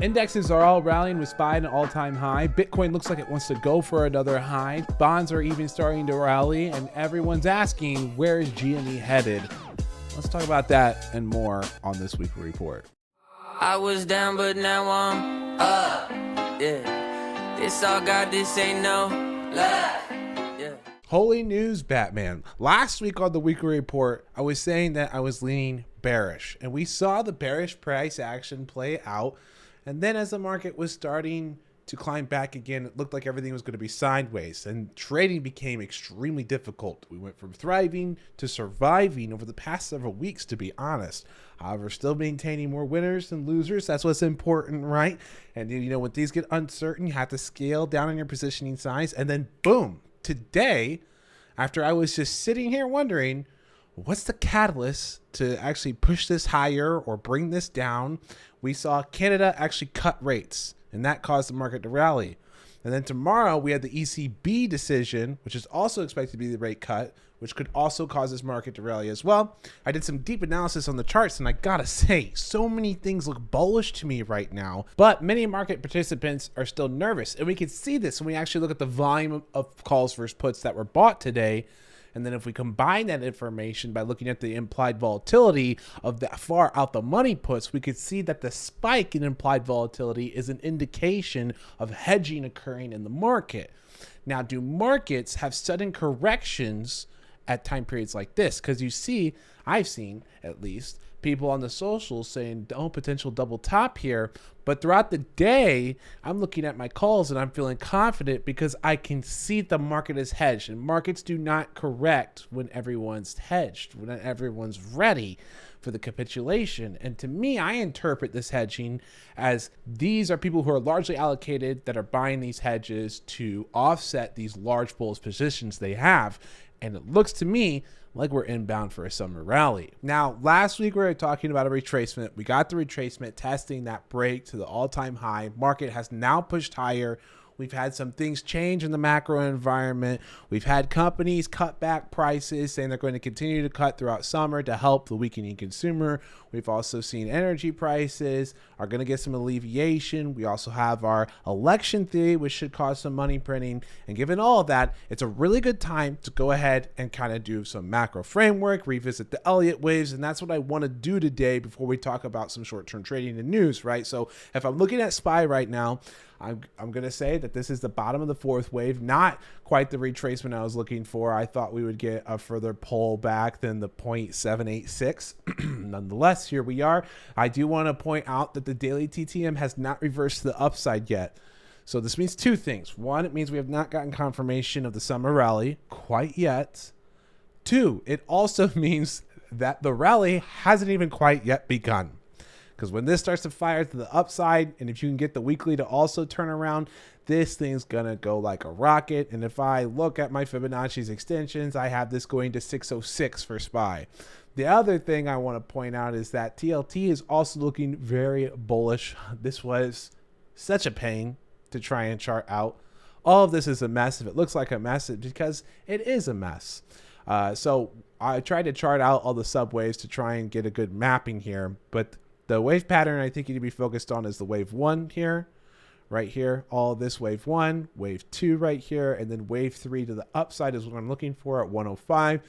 Indexes are all rallying with SPY at an all-time high. Bitcoin looks like it wants to go for another high. Bonds are even starting to rally, and everyone's asking, where is GME headed? Let's talk about that and more on this weekly report. I was down, but now I'm up. Yeah, this all God, this ain't no lie. Yeah. Holy news, Batman. Last week on the weekly report, I was saying that I was leaning bearish, and we saw the bearish price action play out. And then as the market was starting to climb back again, it looked like everything was going to be sideways, and trading became extremely difficult. We went from thriving to surviving over the past several weeks, to be honest. However, still maintaining more winners than losers. That's what's important, right? And you know, when things get uncertain, you have to scale down on your positioning size. And then boom, today, after I was just sitting here wondering, what's the catalyst to actually push this higher or bring this down? We saw Canada actually cut rates, and that caused the market to rally. And then tomorrow we had the ECB decision, which is also expected to be the rate cut, which could also cause this market to rally as well. I did some deep analysis on the charts, and I gotta say, so many things look bullish to me right now, but many market participants are still nervous. And we can see this when we actually look at the volume of calls versus puts that were bought today. And then if we combine that information by looking at the implied volatility of the far out the money puts, we could see that the spike in implied volatility is an indication of hedging occurring in the market. Now, do markets have sudden corrections at time periods like this? Because you see, I've seen at least people on the socials saying, oh, potential double top here. But throughout the day, I'm looking at my calls and I'm feeling confident because I can see the market is hedged, and markets do not correct when everyone's hedged, when everyone's ready for the capitulation. And to me, I interpret this hedging as these are people who are largely allocated that are buying these hedges to offset these large bullish positions they have. And it looks to me like we're inbound for a summer rally. Now, last week we were talking about a retracement. We got the retracement, testing that break to the all-time high. Market has now pushed higher. We've had some things change in the macro environment. We've had companies cut back prices, saying they're going to continue to cut throughout summer to help the weakening consumer. We've also seen energy prices are going to get some alleviation. We also have our election theory, which should cause some money printing. And given all of that, it's a really good time to go ahead and kind of do some macro framework, revisit the Elliott waves. And that's what I want to do today before we talk about some short-term trading and news, right? So if I'm looking at SPY right now, I'm going to say that this is the bottom of the fourth wave, not quite the retracement I was looking for. I thought we would get a further pull back than the 0.786. Nonetheless, here we are. I do want to point out that the daily TTM has not reversed to the upside yet. So this means two things. One, it means we have not gotten confirmation of the summer rally quite yet. Two, it also means that the rally hasn't even quite yet begun. Because when this starts to fire to the upside, and if you can get the weekly to also turn around, this thing's going to go like a rocket. And if I look at my Fibonacci's extensions, I have this going to 606 for SPY. The other thing I want to point out is that TLT is also looking very bullish. This was such a pain to try and chart out. All of this is a mess. If it looks like a mess, it's because it is a mess. So I tried to chart out all the subwaves to try and get a good mapping here, but the wave pattern I think you need to be focused on is the wave one here, right here. All this wave one, wave two right here, and then wave three to the upside is what I'm looking for at 105.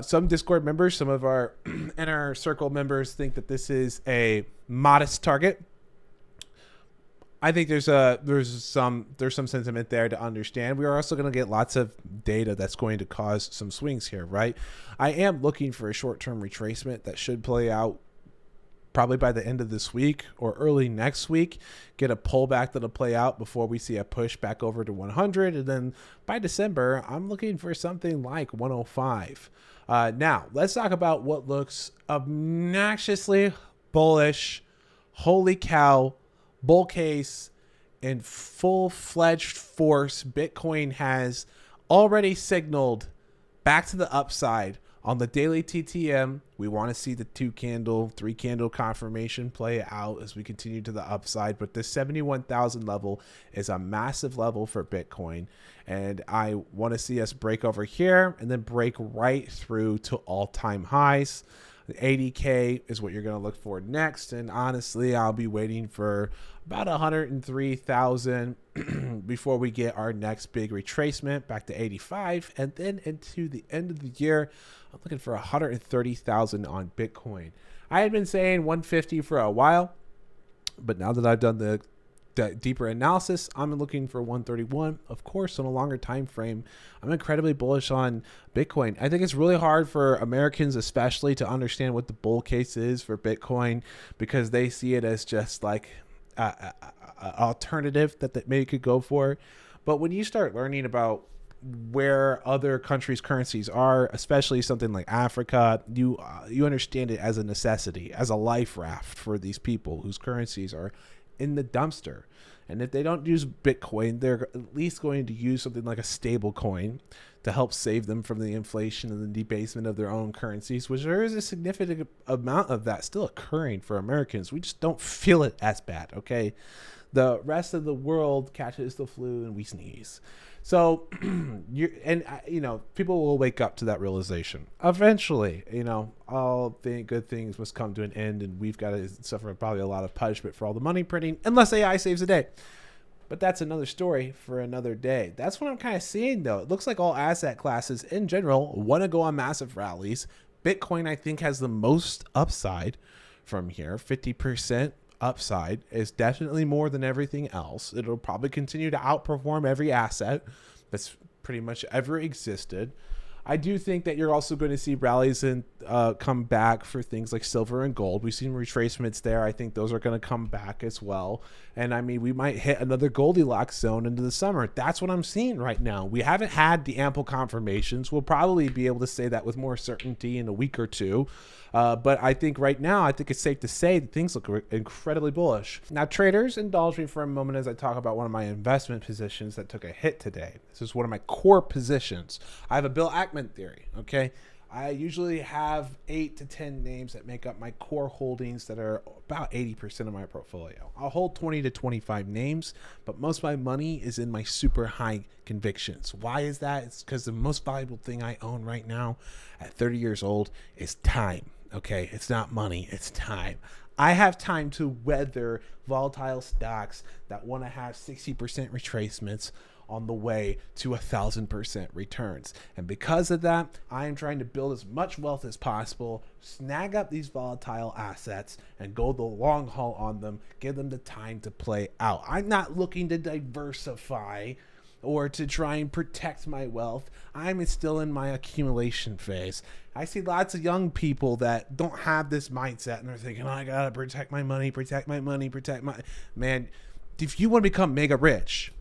Some Discord members, some of our inner circle members think that this is a modest target. I think there's some sentiment there to understand. We are also going to get lots of data that's going to cause some swings here, right? I am looking for a short-term retracement that should play out probably by the end of this week or early next week, get a pullback that'll play out before we see a push back over to 100. And then by December, I'm looking for something like 105. Now, let's talk about what looks obnoxiously bullish. Holy cow, bull case in full-fledged force. Bitcoin has already signaled back to the upside. On the daily TTM, we want to see the 2-candle, 3-candle confirmation play out as we continue to the upside. But this 71,000 level is a massive level for Bitcoin. And I want to see us break over here and then break right through to all-time highs. 80K is what you're going to look for next. And honestly, I'll be waiting for about 103,000 before we get our next big retracement back to 85. And then into the end of the year, I'm looking for 130,000 on Bitcoin. I had been saying 150 for a while, but now that I've done the deeper analysis, I'm looking for 131. Of course, on a longer time frame, I'm incredibly bullish on Bitcoin. I think it's really hard for Americans especially to understand what the bull case is for Bitcoin, because they see it as just like an alternative that they maybe could go for. But when you start learning about where other countries' currencies are, especially something like Africa, you understand it as a necessity, as a life raft for these people whose currencies are in the dumpster. And if they don't use Bitcoin, they're at least going to use something like a stable coin to help save them from the inflation and the debasement of their own currencies, which there is a significant amount of that still occurring for Americans. We just don't feel it as bad, okay? The rest of the world catches the flu and we sneeze. So, people will wake up to that realization eventually. All good things must come to an end, and we've got to suffer probably a lot of punishment for all the money printing, unless AI saves the day. But that's another story for another day. That's what I'm kind of seeing, though. It looks like all asset classes in general want to go on massive rallies. Bitcoin, I think, has the most upside from here, 50%. Upside is definitely more than everything else. It'll probably continue to outperform every asset that's pretty much ever existed. I do think that you're also going to see rallies and come back for things like silver and gold. We've seen retracements there. I think those are going to come back as well. And I mean, we might hit another Goldilocks zone into the summer. That's what I'm seeing right now. We haven't had the ample confirmations. We'll probably be able to say that with more certainty in a week or two. But I think right now, I think it's safe to say that things look incredibly bullish. Now, traders, indulge me for a moment as I talk about one of my investment positions that took a hit today. This is one of my core positions. I have a Bill Ackman theory, okay? I usually have 8 to 10 names that make up my core holdings that are about 80% of my portfolio. I'll hold 20 to 25 names, but most of my money is in my super high convictions. Why is that? It's because the most valuable thing I own right now at 30 years old is time. Okay, it's not money, it's time. I have time to weather volatile stocks that want to have 60% retracements on the way to 1,000% returns. And because of that, I am trying to build as much wealth as possible, snag up these volatile assets, and go the long haul on them, give them the time to play out. I'm not looking to diversify or to try and protect my wealth. I'm still in my accumulation phase. I see lots of young people that don't have this mindset, and they're thinking, I gotta protect my money, man. If you want to become mega rich,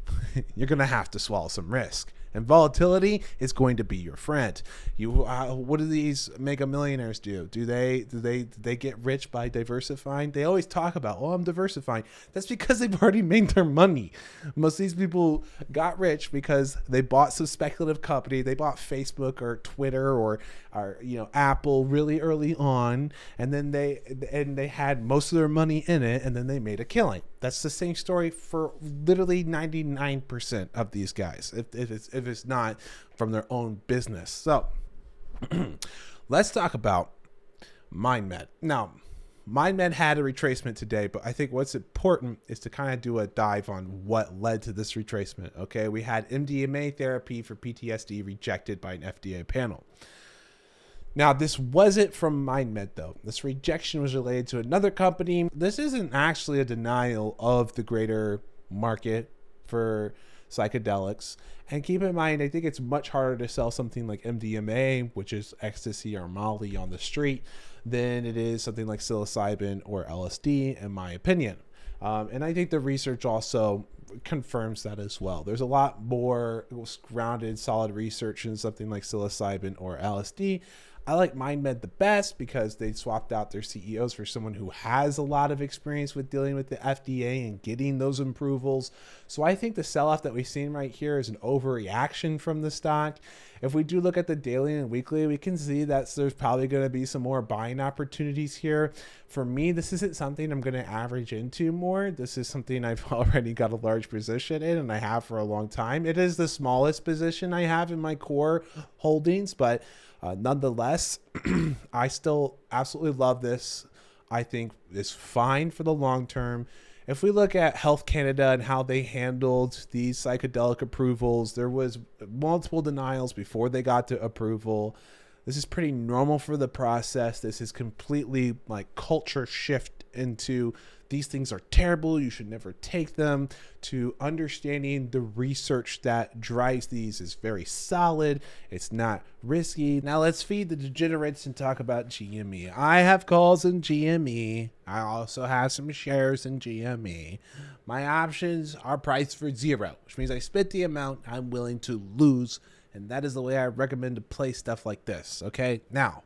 you're gonna have to swallow some risk. And volatility is going to be your friend. What do these mega millionaires do? Do they get rich by diversifying? They always talk about, I'm diversifying. That's because they've already made their money. Most of these people got rich because they bought some speculative company. They bought Facebook or Twitter or Apple really early on, and then they had most of their money in it, and then they made a killing. That's the same story for literally 99% of these guys, if it's not from their own business. So let's talk about MindMed. Now, MindMed had a retracement today, but I think what's important is to kind of do a dive on what led to this retracement. Okay, we had MDMA therapy for PTSD rejected by an FDA panel. Now, this wasn't from MindMed, though. This rejection was related to another company. This isn't actually a denial of the greater market for psychedelics. And keep in mind, I think it's much harder to sell something like MDMA, which is ecstasy or Molly on the street, than it is something like psilocybin or LSD, in my opinion. And I think the research also confirms that as well. There's a lot more grounded, solid research in something like psilocybin or LSD. I like MindMed the best because they swapped out their CEOs for someone who has a lot of experience with dealing with the FDA and getting those approvals. So I think the sell-off that we've seen right here is an overreaction from the stock. If we do look at the daily and weekly, we can see that there's probably going to be some more buying opportunities here. For me, this isn't something I'm going to average into more. This is something I've already got a large position in, and I have for a long time. It is the smallest position I have in my core holdings, but Nonetheless, I still absolutely love this. I think it's fine for the long term. If we look at Health Canada and how they handled these psychedelic approvals, there was multiple denials before they got to approval. This is pretty normal for the process. This is completely like culture shift into these things are terrible, you should never take them, to understanding the research that drives these is very solid. It's not risky. Now let's feed the degenerates and talk about GME. I have calls in GME. I also have some shares in GME. My options are priced for 0, which means I split the amount I'm willing to lose. And that is the way I recommend to play stuff like this. Okay. Now,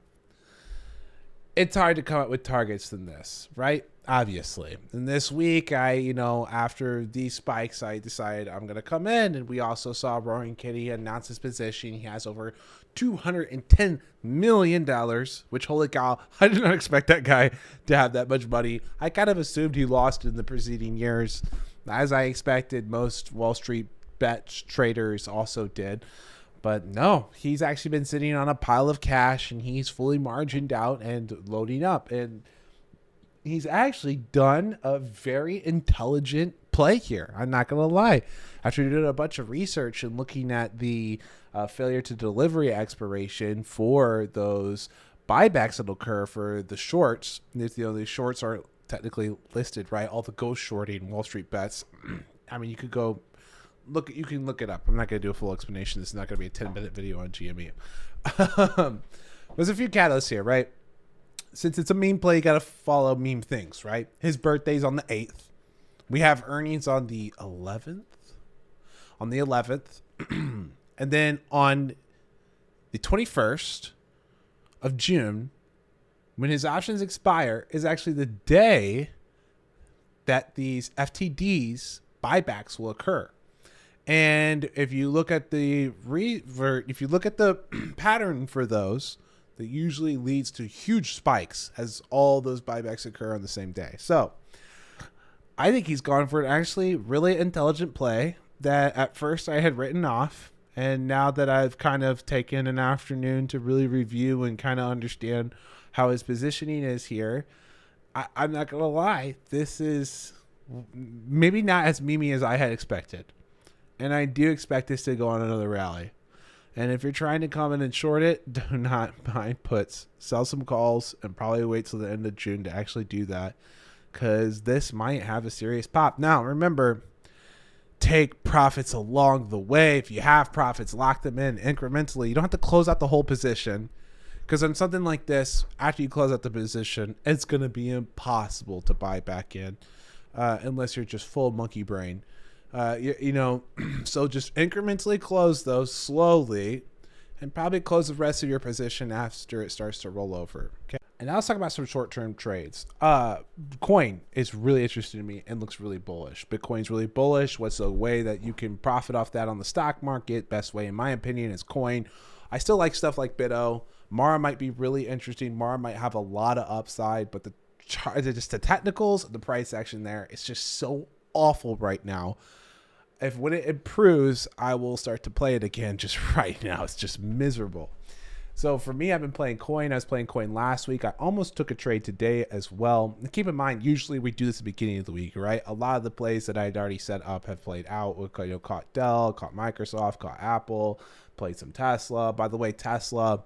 it's hard to come up with targets than this, right? Obviously. And this week, after these spikes, I decided I'm going to come in. And we also saw Roaring Kitty announce his position. He has over $210 million, which, holy cow, I did not expect that guy to have that much money. I kind of assumed he lost in the preceding years. As I expected, most Wall Street bet traders also did. But no, he's actually been sitting on a pile of cash and he's fully margined out and loading up. And he's actually done a very intelligent play here. I'm not going to lie. After doing a bunch of research and looking at the failure to delivery expiration for those buybacks that occur for the shorts, the shorts are technically listed, right? All the ghost shorting Wall Street bets. I mean, you could go you can look it up. I'm not going to do a full explanation. This is not going to be a 10-minute video on GME. There's a few catalysts here, right? Since it's a meme play, you got to follow meme things, right? His birthday's on the 8th. We have earnings on the 11th. And then on the 21st of June, when his options expire, is actually the day that these FTDs buybacks will occur. And if you look at the pattern for those, that usually leads to huge spikes as all those buybacks occur on the same day. So I think he's gone for an actually really intelligent play that at first I had written off. And now that I've kind of taken an afternoon to really review and kind of understand how his positioning is here, I'm not going to lie. This is maybe not as memey as I had expected. And I do expect this to go on another rally. And if you're trying to come in and short it, do not buy puts. Sell some calls and probably wait till the end of June to actually do that, because this might have a serious pop. Now, remember, take profits along the way. If you have profits, lock them in incrementally. You don't have to close out the whole position, because on something like this, after you close out the position, it's going to be impossible to buy back in unless you're just full monkey brain. So just incrementally close those slowly and probably close the rest of your position after it starts to roll over. Okay. And now let's talk about some short-term trades. Coin is really interesting to me and looks really bullish. Bitcoin's really bullish. What's the way that you can profit off that on the stock market? Best way, in my opinion, is coin. I still like stuff like BitO. Mara might be really interesting. Mara might have a lot of upside, but just the technicals, the price action there, it's just so awful right now. When it improves, I will start to play it again. Just right now, it's just miserable. So for me, I've been playing coin. I was playing coin last week. I almost took a trade today as well. And keep in mind, usually we do this at the beginning of the week, right? A lot of the plays that I'd already set up have played out. Caught Dell, caught Microsoft, caught Apple, played some Tesla. By the way, Tesla,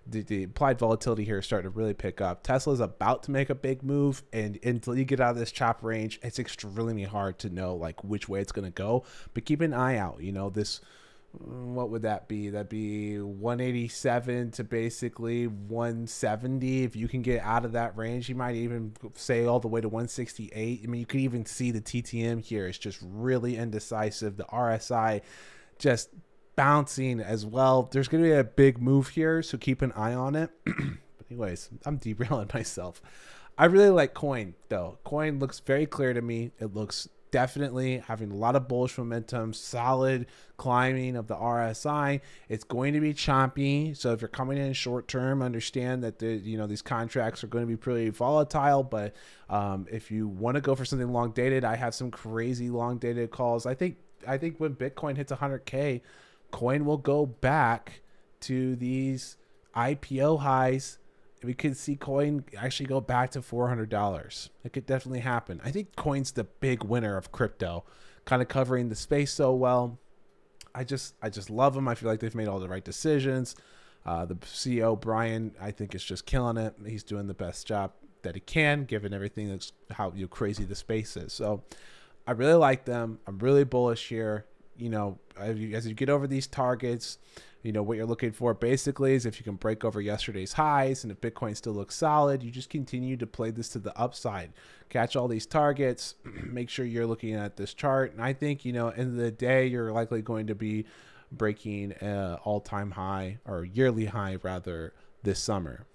the implied volatility here is starting to really pick up. Tesla's about to make a big move, and until you get out of this chop range, it's extremely hard to know like which way it's going to go. But keep an eye out. This, what would that be? That'd be 187 to basically 170. If you can get out of that range, you might even say all the way to 168. I mean, you could even see the TTM here is just really indecisive. The RSI just bouncing as well. There's going to be a big move here, so keep an eye on it. But anyways, I'm derailing myself. I really like coin, though. Coin looks very clear to me. It looks definitely having a lot of bullish momentum, solid climbing of the RSI. It's going to be choppy, so if you're coming in short term, understand that these contracts are going to be pretty volatile. But if you want to go for something long dated, I have some crazy long dated calls. I think when Bitcoin hits 100K, coin will go back to these IPO highs. We could see coin actually go back to $400. It could definitely happen. I think coin's the big winner of crypto, kind of covering the space so well. I just love them. I feel like they've made all the right decisions. The CEO Brian, I think, is just killing it. He's doing the best job that he can, given everything that's how crazy the space is. So I really like them. I'm really bullish here. As you get over these targets, what you're looking for basically is if you can break over yesterday's highs, and if Bitcoin still looks solid, you just continue to play this to the upside, catch all these targets, make sure you're looking at this chart. And I think, end of the day, you're likely going to be breaking all-time high, or yearly high rather, this summer.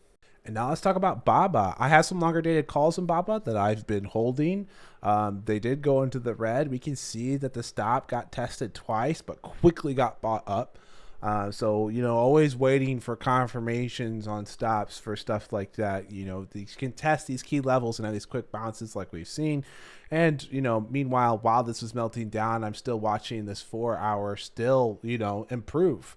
And now let's talk about BABA. I have some longer dated calls in BABA that I've been holding. They did go into the red. We can see that the stop got tested twice, but quickly got bought up. So, always waiting for confirmations on stops for stuff like that. These can test these key levels and have these quick bounces like we've seen. And, meanwhile, while this was melting down, I'm still watching this 4 hour still, improve.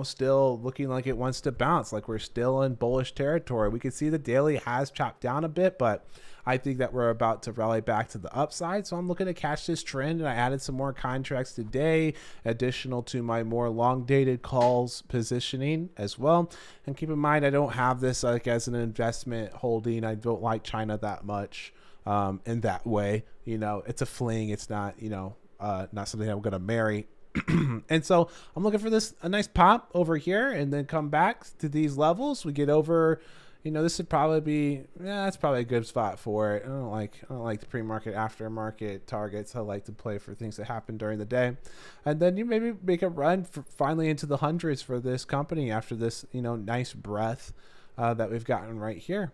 Still looking like it wants to bounce, like we're still in bullish territory. We can see the daily has chopped down a bit, but I think that we're about to rally back to the upside. So I'm looking to catch this trend, and I added some more contracts today, additional to my more long dated calls positioning as well. And keep in mind, I don't have this like as an investment holding. I don't like China that much in that way. It's a fling. It's not, not something I'm going to marry. And so I'm looking for a nice pop over here, and then come back to these levels. We get over, this would probably be, that's probably a good spot for it. I don't like the pre-market, aftermarket targets. I like to play for things that happen during the day, and then you maybe make a run finally into the hundreds for this company after this, nice breath that we've gotten right here.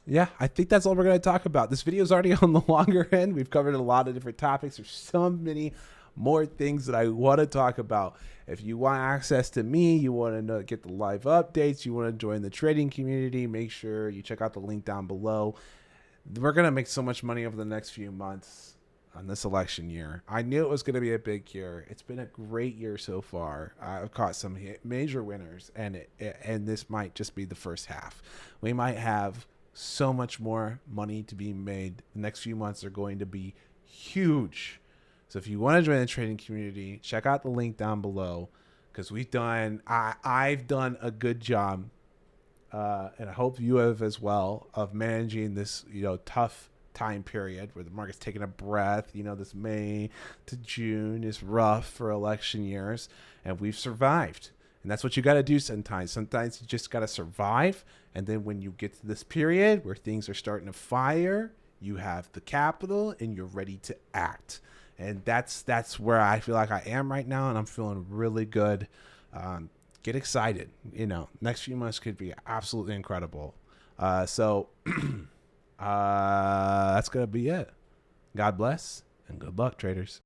Yeah, I think that's all we're going to talk about. This video is already on the longer end. We've covered a lot of different topics. There's so many more things that I want to talk about. If you want access to me, you want to get the live updates, you want to join the trading community, make sure you check out the link down below. We're going to make so much money over the next few months on this election year. I knew it was going to be a big year. It's been a great year so far. I've caught some major winners, and this might just be the first half. We might have so much more money to be made. The next few months are going to be huge. So if you want to join the trading community, check out the link down below, because I've done a good job, and I hope you have as well, of managing this, tough time period where the market's taking a breath. This May to June is rough for election years, and we've survived. And that's what you got to do sometimes. Sometimes you just got to survive. And then when you get to this period where things are starting to fire, you have the capital and you're ready to act. And that's where I feel like I am right now, and I'm feeling really good. Get excited. Next few months could be absolutely incredible. So that's going to be it. God bless, and good luck, traders.